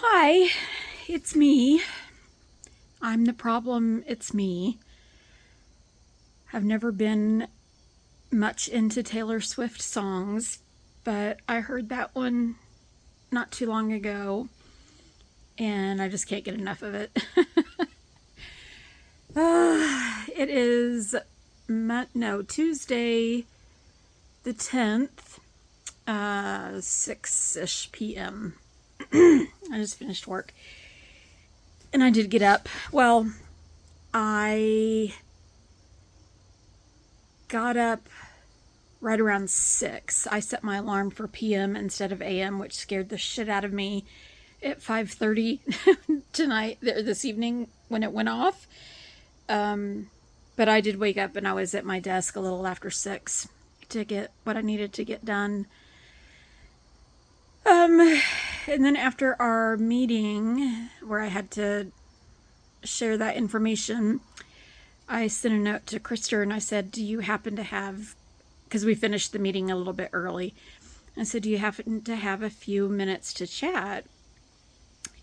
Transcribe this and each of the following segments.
Hi, it's me. I'm the problem, it's me. I've never been much into Taylor Swift songs, but I heard that one not too long ago and I just can't get enough of it. It is Tuesday the 10th, 6-ish p.m. I just finished work and I did get up. Well, I got up right around 6. I set my alarm for PM instead of AM, which scared the shit out of me at 5:30 tonight, this evening when it went off. But I did wake up and I was at my desk a little after 6 to get what I needed to get done. And then after our meeting where I had to share that information, I sent a note to Krister and I said, do you happen to have, because we finished the meeting a little bit early, I said, do you happen to have a few minutes to chat?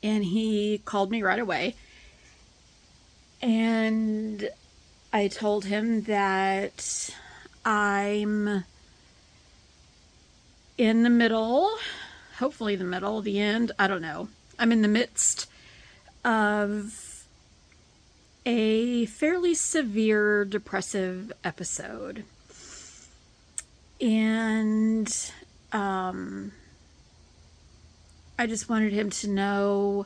And he called me right away. And I told him that I'm in the middle, hopefully the end, I don't know. I'm in the midst of a fairly severe depressive episode. And I just wanted him to know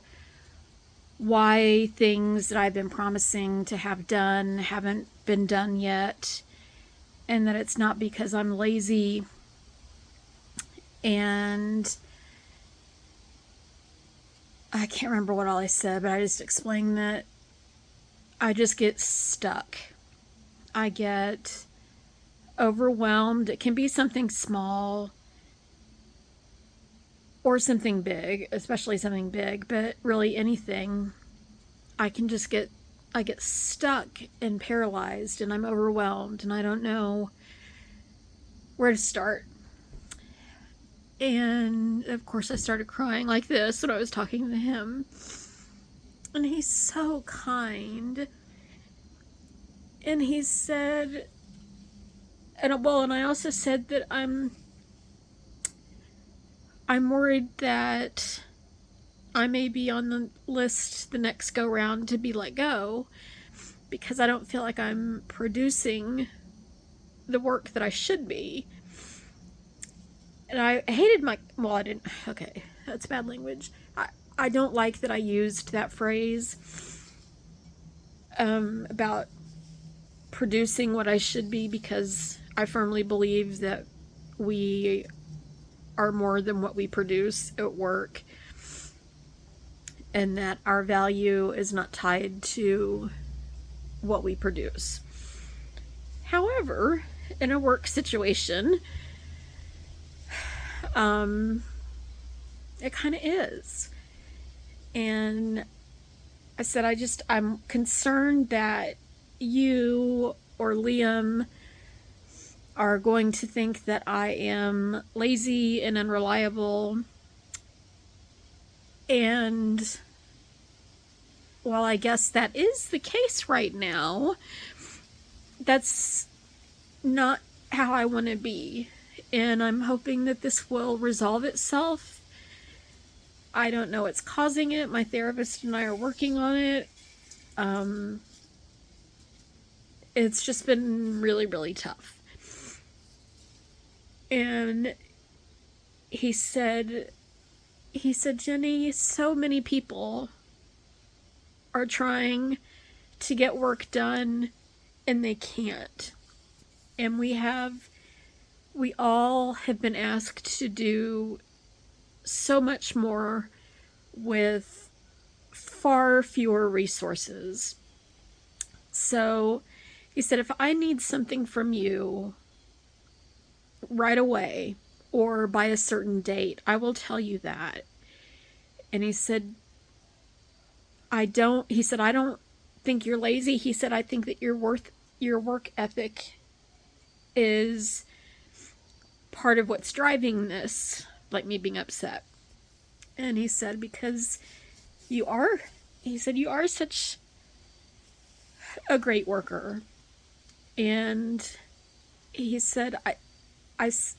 why things that I've been promising to have done haven't been done yet, and that it's not because I'm lazy. And I can't remember what all I said, but I just explained that I just get stuck. I get overwhelmed. It can be something small or something big, especially something big, but really anything. I get stuck and paralyzed and I'm overwhelmed and I don't know where to start. And of course I started crying like this when I was talking to him. And he's so kind. And he said, and I also said that I'm worried that I may be on the list the next go round to be let go because I don't feel like I'm producing the work that I should be. And I hated I didn't, okay, that's bad language. I don't like that I used that phrase about producing what I should be, because I firmly believe that we are more than what we produce at work, and that our value is not tied to what we produce. However, in a work situation, it kind of is. And I said, I'm concerned that you or Liam are going to think that I am lazy and unreliable. And while I guess that is the case right now, that's not how I want to be. And I'm hoping that this will resolve itself. I don't know what's causing it. My therapist and I are working on it. It's just been really, really tough. And he said, Jenny, so many people are trying to get work done and they can't. And we all have been asked to do so much more with far fewer resources. So he said, if I need something from you right away or by a certain date, I will tell you that. And he said, I don't think you're lazy. He said, I think that your work ethic is part of what's driving this, like me being upset. And he said, because you are, he said, you are such a great worker. And he said,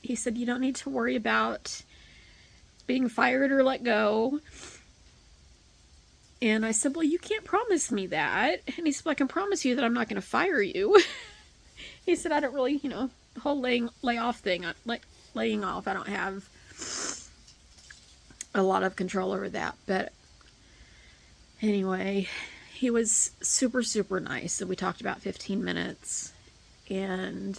he said, you don't need to worry about being fired or let go. And I said, well, you can't promise me that. And he said, well, I can promise you that I'm not going to fire you. He said, I don't really, the whole layoff thing, laying off, I don't have a lot of control over that. But anyway, he was super, super nice. And we talked about 15 minutes. And,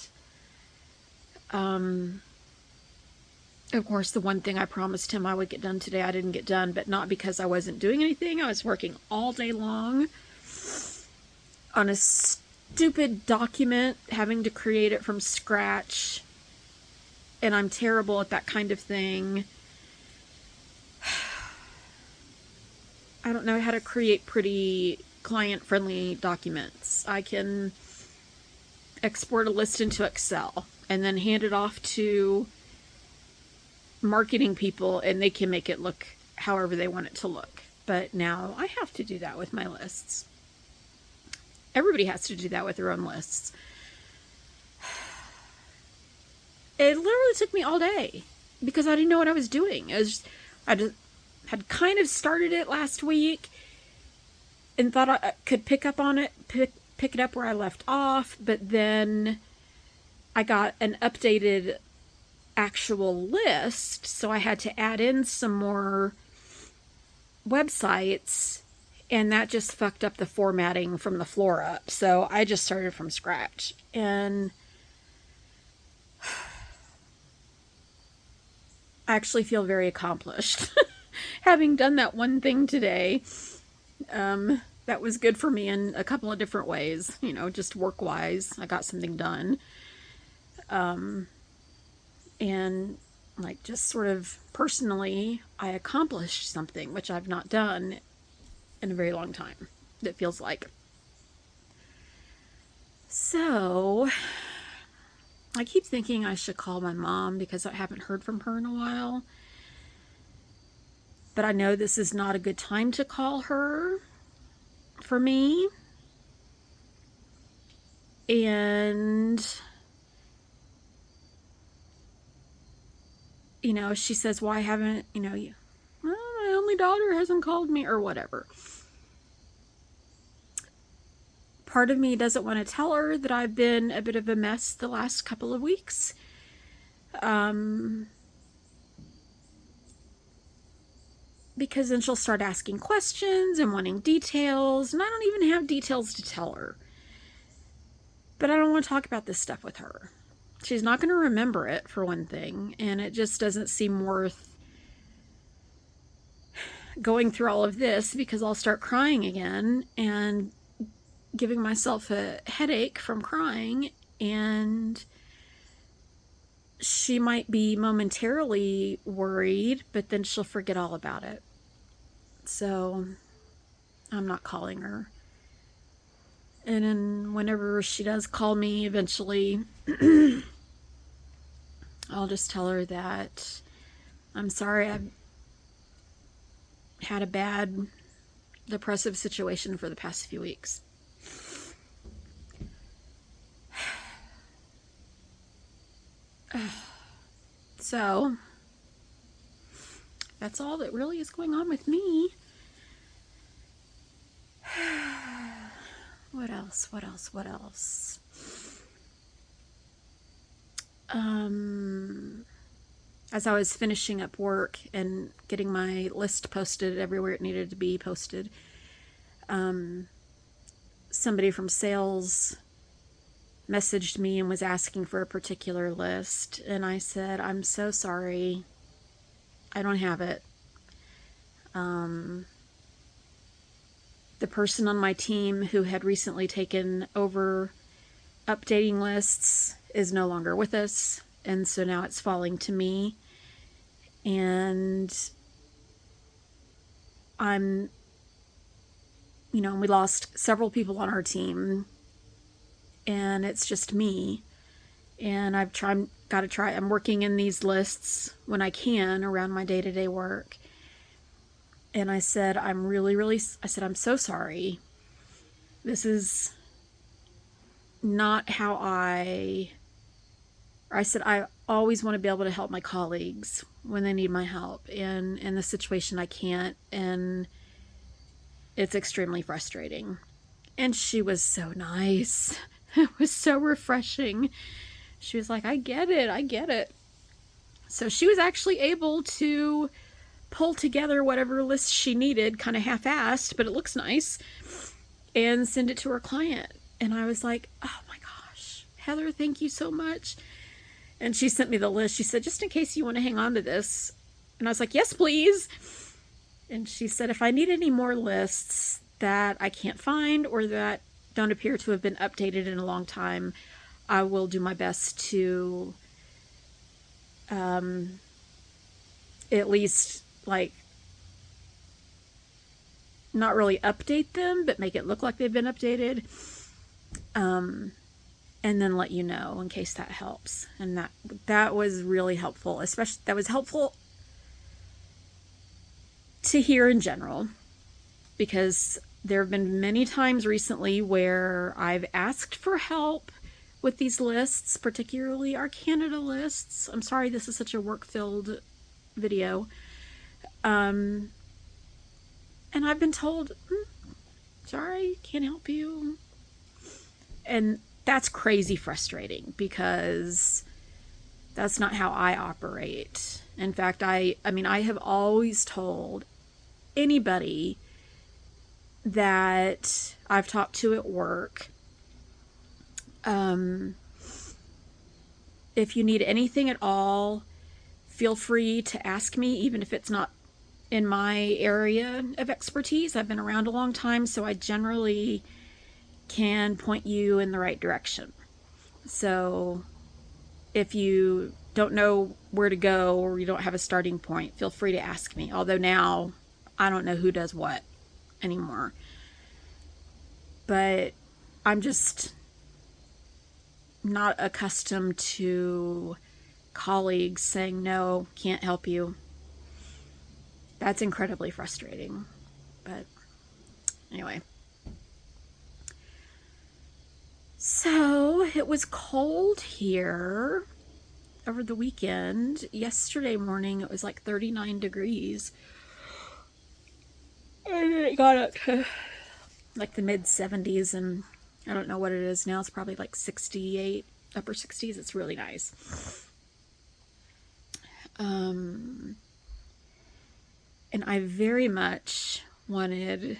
of course, the one thing I promised him I would get done today, I didn't get done, but not because I wasn't doing anything. I was working all day long on a stupid document, having to create it from scratch. And I'm terrible at that kind of thing. I don't know how to create pretty client-friendly documents. I can export a list into Excel and then hand it off to marketing people, and they can make it look however they want it to look. But now I have to do that with my lists. Everybody has to do that with their own lists. It literally took me all day because I didn't know what I was doing. I just had kind of started it last week and thought I could pick up on it, pick it up where I left off, but then I got an updated actual list, so I had to add in some more websites, and that just fucked up the formatting from the floor up. So I just started from scratch, and I actually feel very accomplished having done that one thing today. That was good for me in a couple of different ways, just work-wise. I got something done. And like just sort of personally, I accomplished something which I've not done in a very long time, it feels like. So I keep thinking I should call my mom because I haven't heard from her in a while. But I know this is not a good time to call her for me. And she says, why haven't, my only daughter hasn't called me or whatever. Part of me doesn't want to tell her that I've been a bit of a mess the last couple of weeks. Because then she'll start asking questions and wanting details, and I don't even have details to tell her. But I don't want to talk about this stuff with her. She's not going to remember it, for one thing, and it just doesn't seem worth going through all of this because I'll start crying again and giving myself a headache from crying, and she might be momentarily worried, but then she'll forget all about it. So I'm not calling her. And then whenever she does call me eventually, I'll just tell her that I'm sorry I've had a bad depressive situation for the past few weeks. So that's all that really is going on with me. What else? As I was finishing up work and getting my list posted everywhere it needed to be posted, somebody from sales messaged me and was asking for a particular list, and I said, I'm so sorry, I don't have it. The person on my team who had recently taken over updating lists is no longer with us, and so now it's falling to me, and we lost several people on our team, and it's just me, and I'm working in these lists when I can around my day-to-day work, And I said, I'm so sorry. This is not how I said, I always want to be able to help my colleagues when they need my help. And in this situation, I can't. And it's extremely frustrating. And she was so nice. It was so refreshing. She was like, I get it. I get it. So she was actually able to pull together whatever list she needed, kind of half-assed, but it looks nice, and send it to her client. And I was like, oh my gosh, Heather, thank you so much. And she sent me the list. She said, just in case you want to hang on to this. And I was like, yes, please. And she said, if I need any more lists that I can't find or that don't appear to have been updated in a long time, I will do my best to at least, like, not really update them, but make it look like they've been updated. And then let you know in case that helps. And that was really helpful. Especially, that was helpful to hear in general, because there have been many times recently where I've asked for help with these lists, particularly our Canada lists. I'm sorry this is such a work-filled video. And I've been told, sorry, can't help you. And that's crazy frustrating, because that's not how I operate. In fact, I have always told anybody that I've talked to at work, if you need anything at all, feel free to ask me, even if it's not in my area of expertise. I've been around a long time, so I generally can point you in the right direction. So if you don't know where to go or you don't have a starting point, feel free to ask me. Although now I don't know who does what anymore. But I'm just not accustomed to colleagues saying, no, can't help you. That's incredibly frustrating. But anyway. So it was cold here over the weekend. Yesterday morning it was like 39 degrees. And it got up to like the mid 70s, and I don't know what it is now. It's probably like 68, upper 60s. It's really nice. And I very much wanted,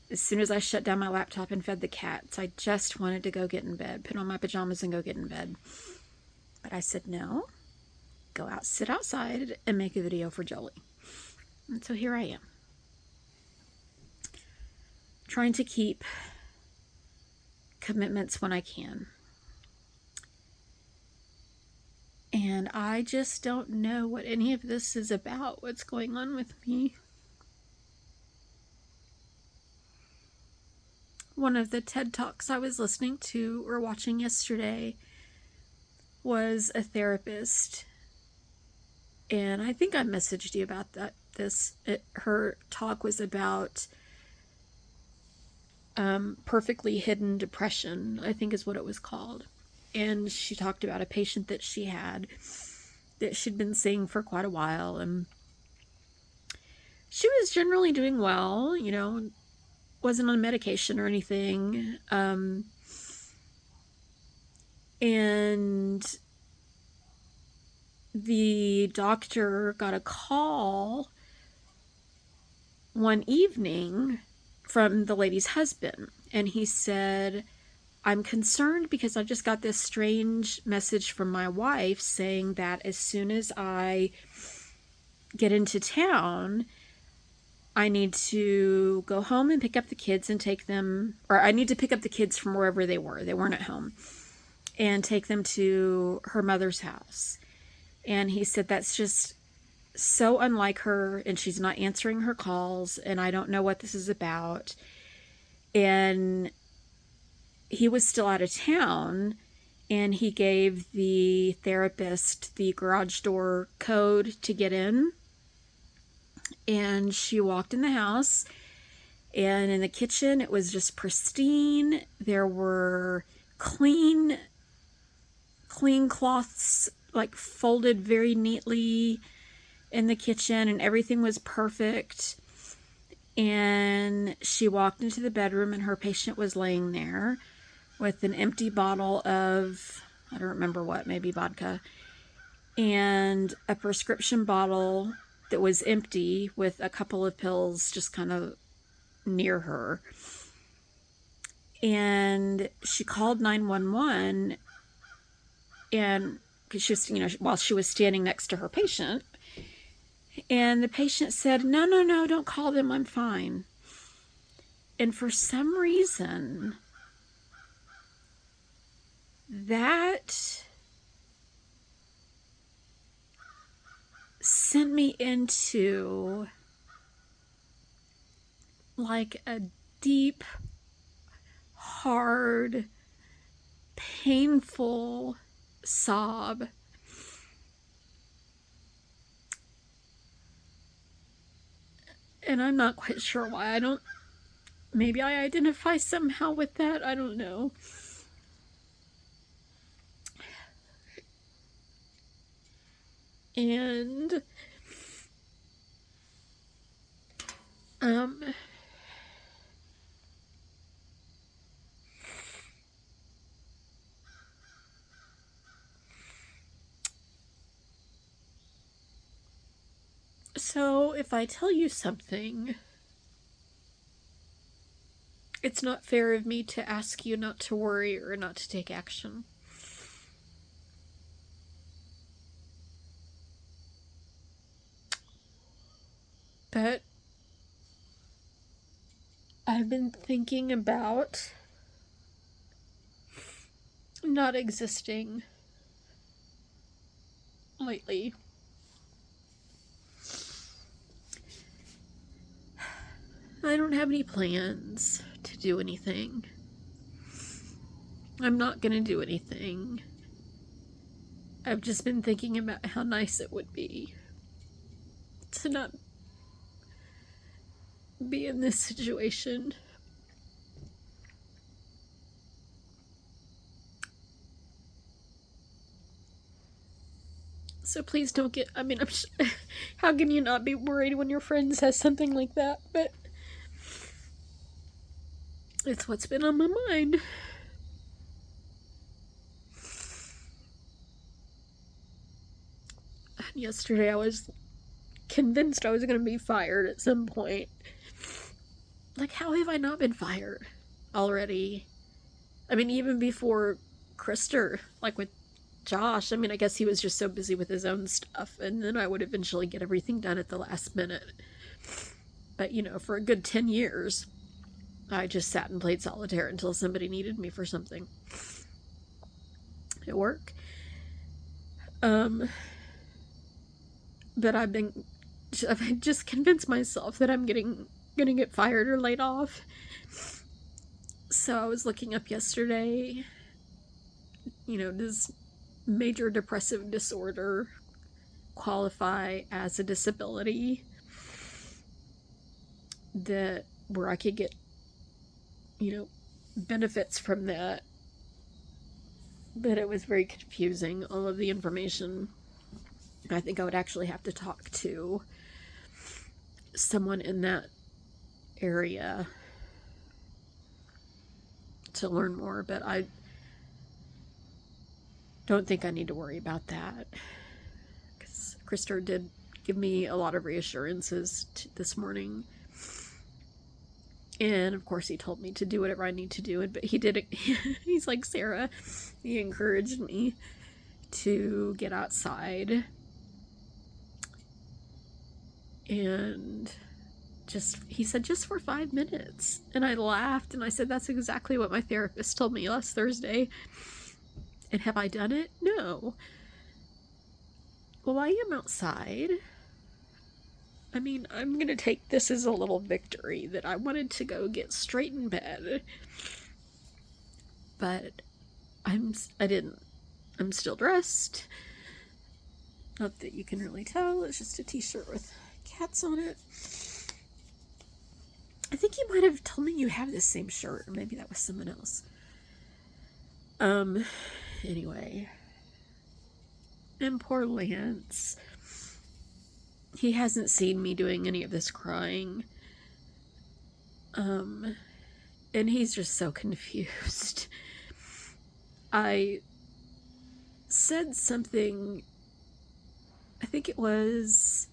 as soon as I shut down my laptop and fed the cats, I just wanted to go get in bed, put on my pajamas and go get in bed. But I said, no, go out, sit outside and make a video for Jolie. And so here I am, trying to keep commitments when I can. And I just don't know what any of this is about, what's going on with me. One of the TED Talks I was listening to or watching yesterday was a therapist. And I think I messaged you about that. Her talk was about perfectly hidden depression, I think is what it was called. And she talked about a patient that she had that she'd been seeing for quite a while, and she was generally doing well, you know, wasn't on medication or anything. And the doctor got a call one evening from the lady's husband, and he said, I'm concerned because I just got this strange message from my wife saying that as soon as I get into town, I need to go home and pick up the kids and take them, or I need to pick up the kids from wherever they were. They weren't at home, and take them to her mother's house. And he said that's just so unlike her, and she's not answering her calls, and I don't know what this is about. And he was still out of town, and he gave the therapist the garage door code to get in. And she walked in the house, and in the kitchen, it was just pristine. There were clean cloths, like folded very neatly in the kitchen, and everything was perfect. And she walked into the bedroom, and her patient was laying there with an empty bottle of, I don't remember what, maybe vodka, and a prescription bottle that was empty with a couple of pills just kind of near her. And she called 911, and because she was, while she was standing next to her patient, and the patient said, no, no, no, don't call them, I'm fine. And for some reason, that sent me into like a deep, hard, painful sob. And I'm not quite sure why. Maybe I identify somehow with that. I don't know. And so if I tell you something, it's not fair of me to ask you not to worry or not to take action. But I've been thinking about not existing lately. I don't have any plans to do anything. I'm not gonna do anything. I've just been thinking about how nice it would be to not be in this situation. So please don't get, how can you not be worried when your friend says something like that? But it's what's been on my mind. And yesterday I was convinced I was going to be fired at some point. Like, how have I not been fired already? Even before Krister, like with Josh, I guess he was just so busy with his own stuff, and then I would eventually get everything done at the last minute. But, for a good 10 years, I just sat and played solitaire until somebody needed me for something at work. But I've just convinced myself that I'm gonna get fired or laid off. So I was looking up yesterday, does major depressive disorder qualify as a disability where I could get, benefits from that. But it was very confusing, all of the information. I think I would actually have to talk to someone in that area to learn more, but I don't think I need to worry about that, because Krister did give me a lot of reassurances this morning. And of course he told me to do whatever I need to do, but he did it. He's like, Sarah, he encouraged me to get outside and he said, just for 5 minutes. And I laughed and I said, that's exactly what my therapist told me last Thursday. And have I done it? No. Well, I am outside. I'm going to take this as a little victory that I wanted to go get straight in bed. But I didn't. I'm still dressed. Not that you can really tell. It's just a t-shirt with cats on it. I think you might have told me you have this same shirt, or maybe that was someone else. Anyway. And poor Lance. He hasn't seen me doing any of this crying. And he's just so confused. I said something, I think it was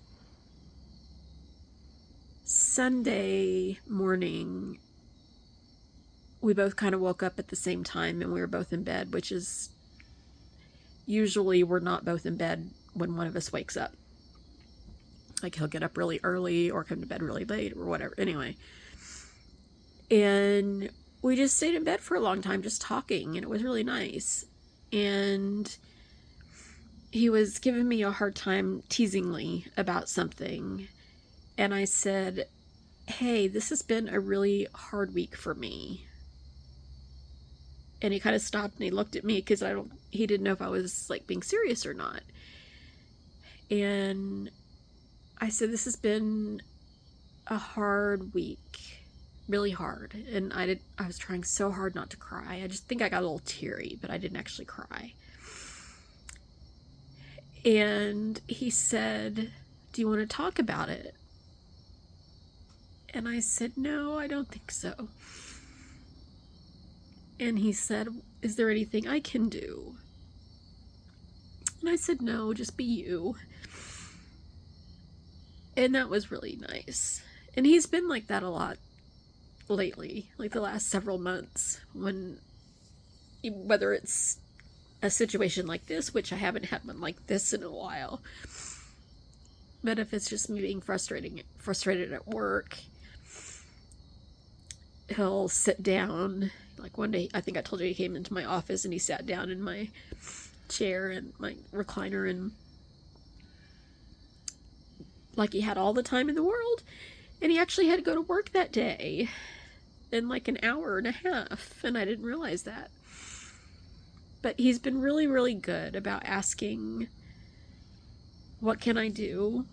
Sunday morning. We both kind of woke up at the same time and we were both in bed, which is usually we're not both in bed when one of us wakes up. Like he'll get up really early or come to bed really late or whatever. Anyway. And we just stayed in bed for a long time just talking, and it was really nice. And he was giving me a hard time teasingly about something. And I said, hey, this has been a really hard week for me. And he kind of stopped and he looked at me because he didn't know if I was like being serious or not. And I said, this has been a hard week. Really hard. And I was trying so hard not to cry. I just think I got a little teary, but I didn't actually cry. And he said, do you want to talk about it? And I said, no, I don't think so. And he said, is there anything I can do? And I said, no, just be you. And that was really nice. And he's been like that a lot lately, like the last several months, whether it's a situation like this, which I haven't had one like this in a while, but if it's just me being frustrated at work, he'll sit down. Like one day, I think I told you, he came into my office and he sat down in my chair and my recliner, and like he had all the time in the world, and he actually had to go to work that day in like an hour and a half, and I didn't realize that. But he's been really, really good about asking, what can I do?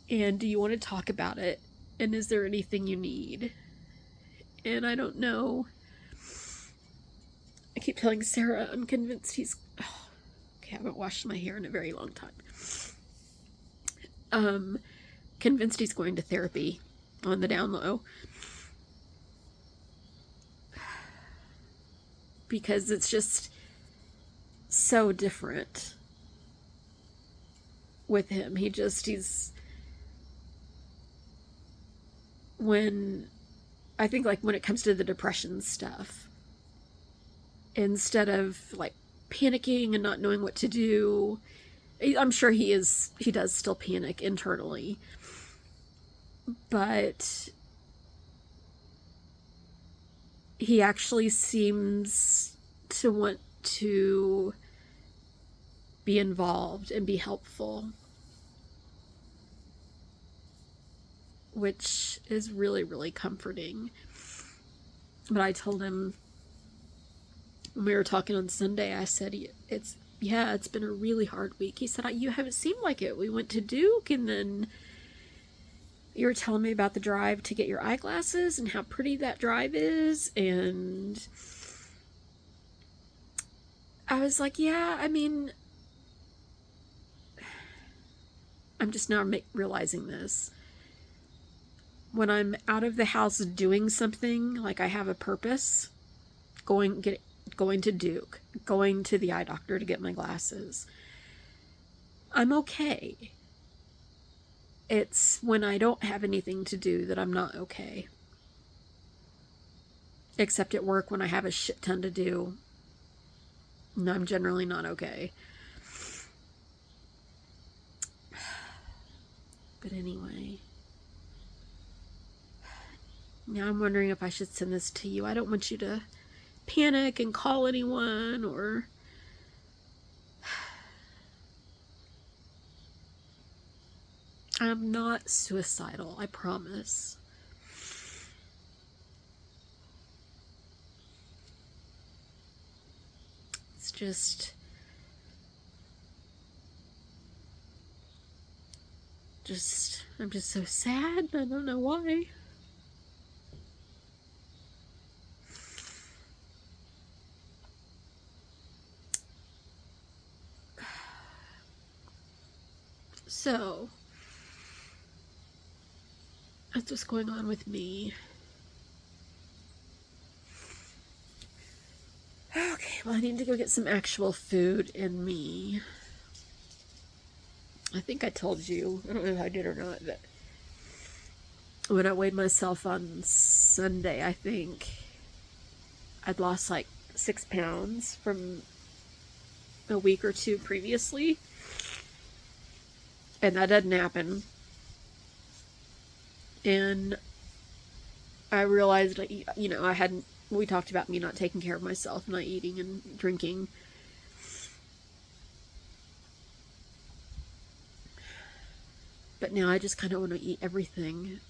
And do you want to talk about it? And is there anything you need? And I don't know. I keep telling Sarah I'm convinced he's... Oh, okay, I haven't washed my hair in a very long time. Convinced he's going to therapy on the down low. Because it's just so different with him. He's when I think like when it comes to the depression stuff, instead of like panicking and not knowing what to do, I'm sure he does still panic internally, but he actually seems to want to be involved and be helpful, which is really, really comforting. But I told him when we were talking on Sunday, I said, it's been a really hard week. He said, you haven't seemed like it. We went to Duke, and then you were telling me about the drive to get your eyeglasses and how pretty that drive is. And I was like, yeah, I mean, I'm just now realizing this. When I'm out of the house doing something, like I have a purpose, going to Duke, going to the eye doctor to get my glasses, I'm okay. It's when I don't have anything to do that I'm not okay. Except at work when I have a shit ton to do, and I'm generally not okay. But anyway, now I'm wondering if I should send this to you. I don't want you to panic and call anyone, or... I'm not suicidal, I promise. It's just... I'm just so sad. I don't know why. So, that's what's going on with me. Okay, well, I need to go get some actual food in me. I think I told you, I don't know if I did or not, but when I weighed myself on Sunday, I think I'd lost like 6 pounds from a week or two previously. And that doesn't happen. And I realized, you know, we talked about me not taking care of myself, not eating and drinking. But now I just kind of want to eat everything.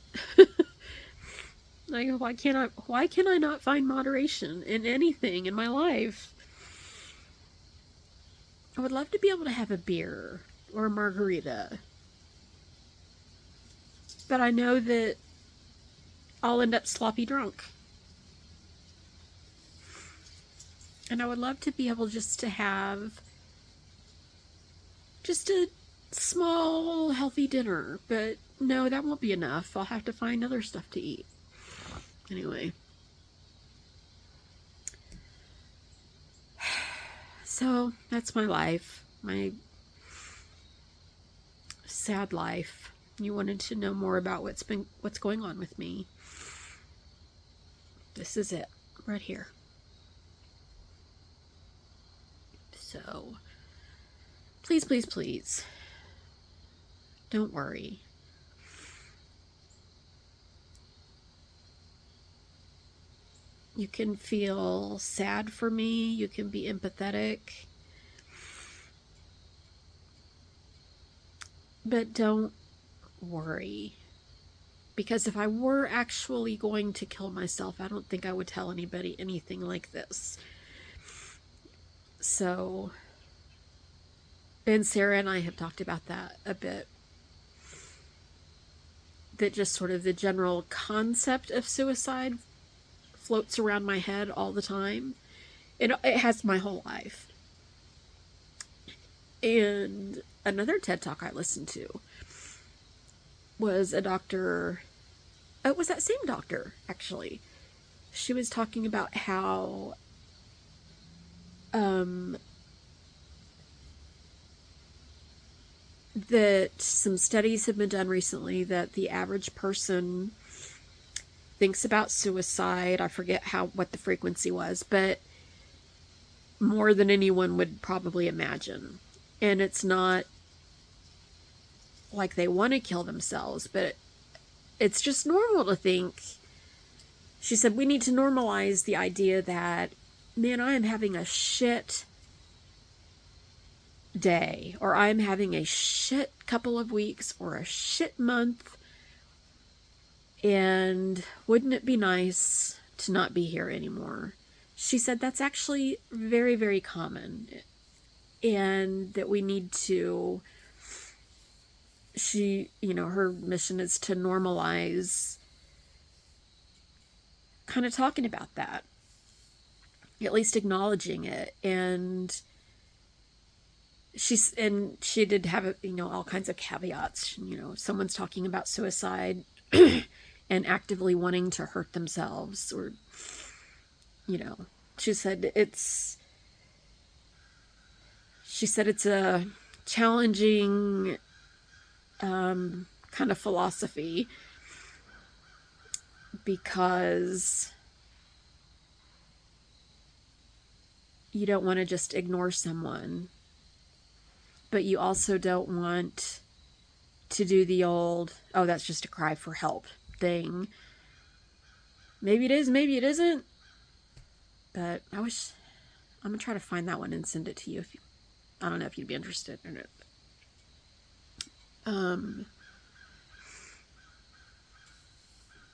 Like, why can I not find moderation in anything in my life? I would love to be able to have a beer or a margarita. But I know that I'll end up sloppy drunk. And I would love to be able just to have just a small, healthy dinner. But no, that won't be enough. I'll have to find other stuff to eat. Anyway. So, that's my life. My sad life. You wanted to know more about what's going on with me. This is it. Right here. So, please, please, please, don't worry. You can feel sad for me. You can be empathetic. But don't worry. Because if I were actually going to kill myself, I don't think I would tell anybody anything like this. So, and Sarah and I have talked about that a bit. That just sort of the general concept of suicide floats around my head all the time. It has my whole life. And another TED Talk I listened to was a doctor. It was that same doctor, actually. She was talking about how that some studies have been done recently that the average person thinks about suicide. I forget what the frequency was, but more than anyone would probably imagine. And it's not like they want to kill themselves, but it's just normal to think. She said, we need to normalize the idea that, man, I am having a shit day, or I'm having a shit couple of weeks, or a shit month, and wouldn't it be nice to not be here anymore? She said that's actually very, very common, and that we need to, her mission is to normalize kind of talking about that, at least acknowledging it. And she did have, all kinds of caveats. Someone's talking about suicide and actively wanting to hurt themselves, or, she said it's a challenging kind of philosophy, because you don't want to just ignore someone, but you also don't want to do the old, oh, that's just a cry for help thing. Maybe it is, maybe it isn't. But I'm going to try to find that one and send it to you. I don't know if you'd be interested in it.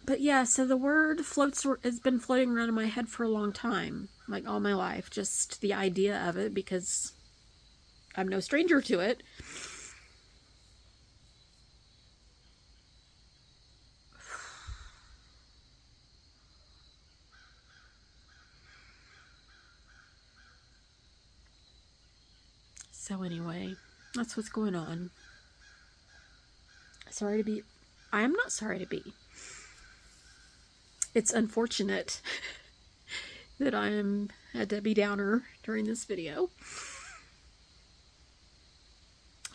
But yeah, so the word has been floating around in my head for a long time, like all my life. Just the idea of it, because I'm no stranger to it. So anyway, that's what's going on. Sorry to be... I am not sorry to be. It's unfortunate that I am a Debbie Downer during this video.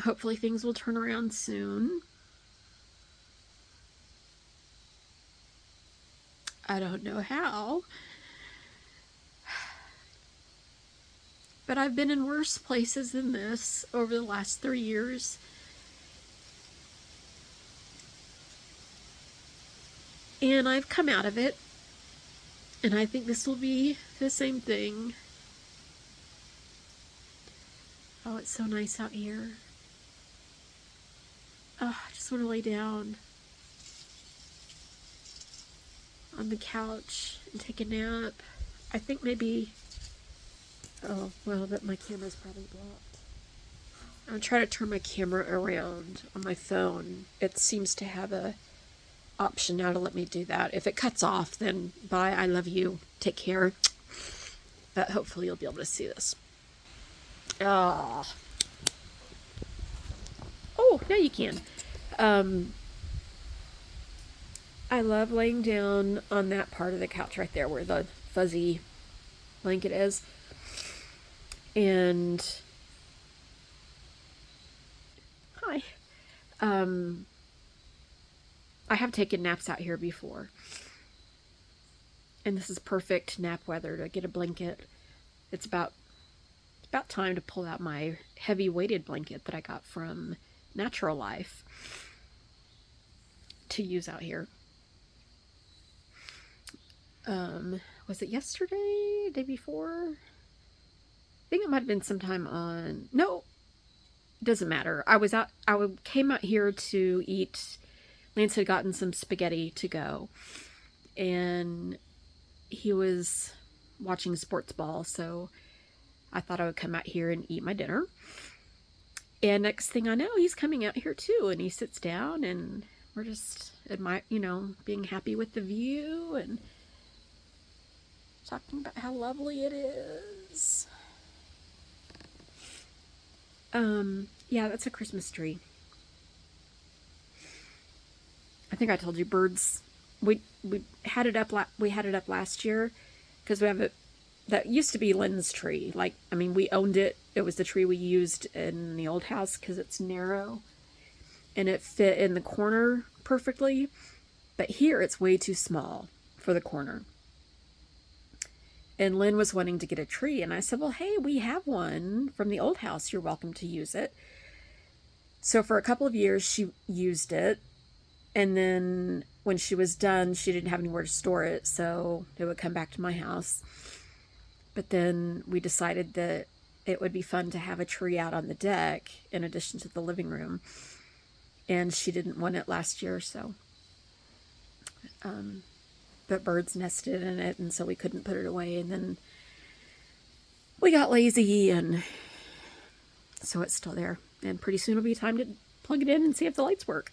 Hopefully things will turn around soon. I don't know how. But I've been in worse places than this over the last 3 years. And I've come out of it. And I think this will be the same thing. Oh, it's so nice out here. Oh, I just want to lay down on the couch and take a nap. I think maybe... Oh, well, but my camera's probably blocked. I'll try to turn my camera around on my phone. It seems to have a option now to let me do that. If it cuts off, then bye, I love you, take care. But hopefully you'll be able to see this. Oh, now you can. I love laying down on that part of the couch right there where the fuzzy blanket is. And hi. I have taken naps out here before. And this is perfect nap weather to get a blanket. It's about time to pull out my heavy weighted blanket that I got from Natural Life to use out here. Was it yesterday? Day before? I think it might have been sometime on... No, it doesn't matter. I came out here to eat... Lance had gotten some spaghetti to go. And he was watching sports ball, so I thought I would come out here and eat my dinner. And next thing I know, he's coming out here too, and he sits down, and we're just being happy with the view and talking about how lovely it is. Yeah, that's a Christmas tree. I think I told you birds. We had it up. We had it up last year because we have it. That used to be Lynn's tree. We owned it. It was the tree we used in the old house because it's narrow, and it fit in the corner perfectly. But here it's way too small for the corner. And Lynn was wanting to get a tree, and I said, well, hey, we have one from the old house. You're welcome to use it. So for a couple of years, she used it. And then when she was done, she didn't have anywhere to store it, so it would come back to my house. But then we decided that it would be fun to have a tree out on the deck in addition to the living room. And she didn't want it last year, so... but birds nested in it, and so we couldn't put it away. And then we got lazy, and so it's still there. And pretty soon it'll be time to plug it in and see if the lights work.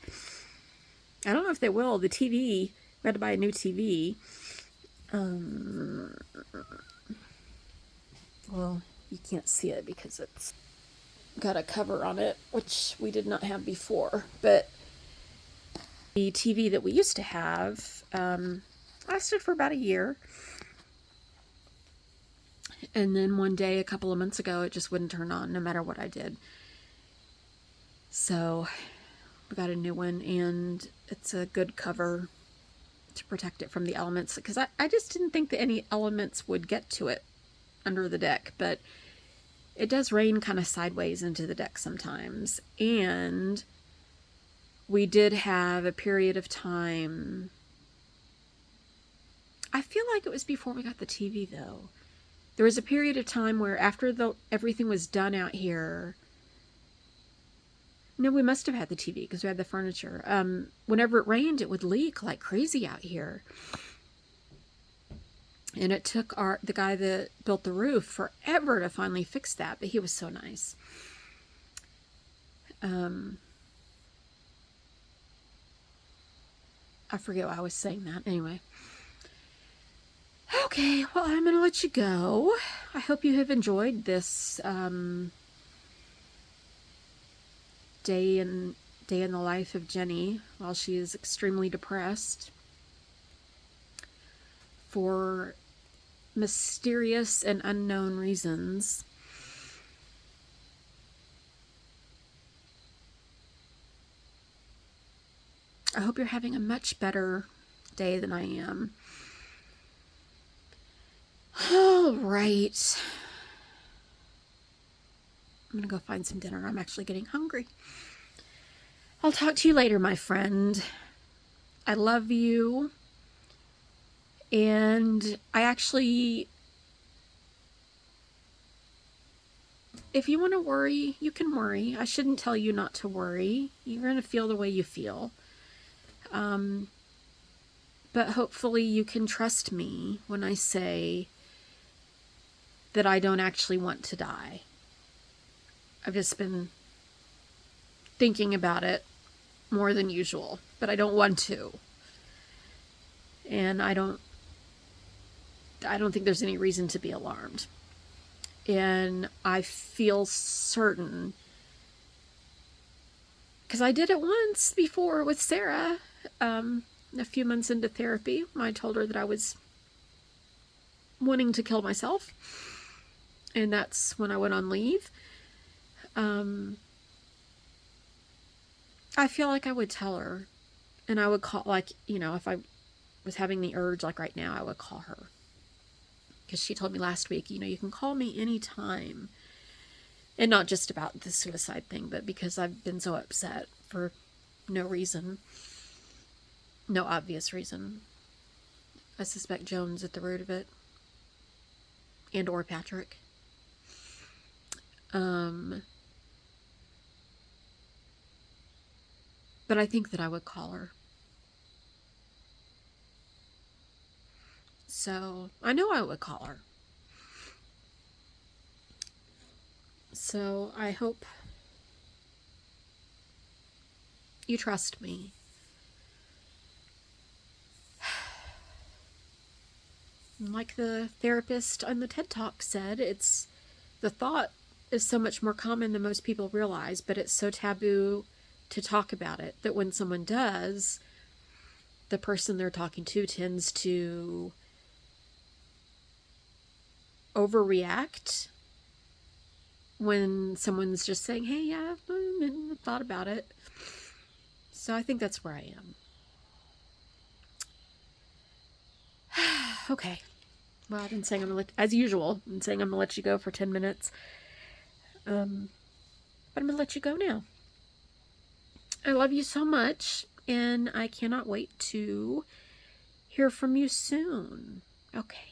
I don't know if they will. The TV, we had to buy a new TV. Well, you can't see it because it's got a cover on it, which we did not have before. But the TV that we used to have lasted for about a year. And then one day, a couple of months ago, it just wouldn't turn on no matter what I did. So we got a new one, and it's a good cover to protect it from the elements, because I just didn't think that any elements would get to it under the deck. But it does rain kind of sideways into the deck sometimes, and we did have a period of time, I feel like it was before we got the TV though, there was a period of time where after everything was done out here, no, we must have had the TV because we had the furniture. Whenever it rained, it would leak like crazy out here. And it took the guy that built the roof forever to finally fix that, but he was so nice. I forget why I was saying that. Anyway. Okay, well, I'm going to let you go. I hope you have enjoyed this day in the life of Jenny while she is extremely depressed for mysterious and unknown reasons. I hope you're having a much better day than I am. All right. I'm going to go find some dinner. I'm actually getting hungry. I'll talk to you later, my friend. I love you. And I actually, if you want to worry, you can worry. I shouldn't tell you not to worry. You're going to feel the way you feel. But hopefully you can trust me when I say that I don't actually want to die. I've just been thinking about it more than usual, but I don't want to. And I don't think there's any reason to be alarmed. And I feel certain, because I did it once before with Sarah, a few months into therapy. I told her that I was wanting to kill myself, and that's when I went on leave. I feel like I would tell her, and I would call, like, you know, if I was having the urge, like right now, I would call her. Because she told me last week, you know, you can call me anytime. And not just about the suicide thing, but because I've been so upset for no reason. No obvious reason. I suspect Joan's at the root of it. And or Patrick. But I think that I would call her. So, I know I would call her. So, I hope you trust me. Like the therapist on the TED Talk said, the thought is so much more common than most people realize, but it's so taboo to talk about it that when someone does, the person they're talking to tends to overreact when someone's just saying, hey, yeah, I've thought about it. So I think that's where I am. Okay. Well, I've been saying as usual, I'm saying I'm going to let you go for 10 minutes. But I'm going to let you go now. I love you so much, and I cannot wait to hear from you soon. Okay.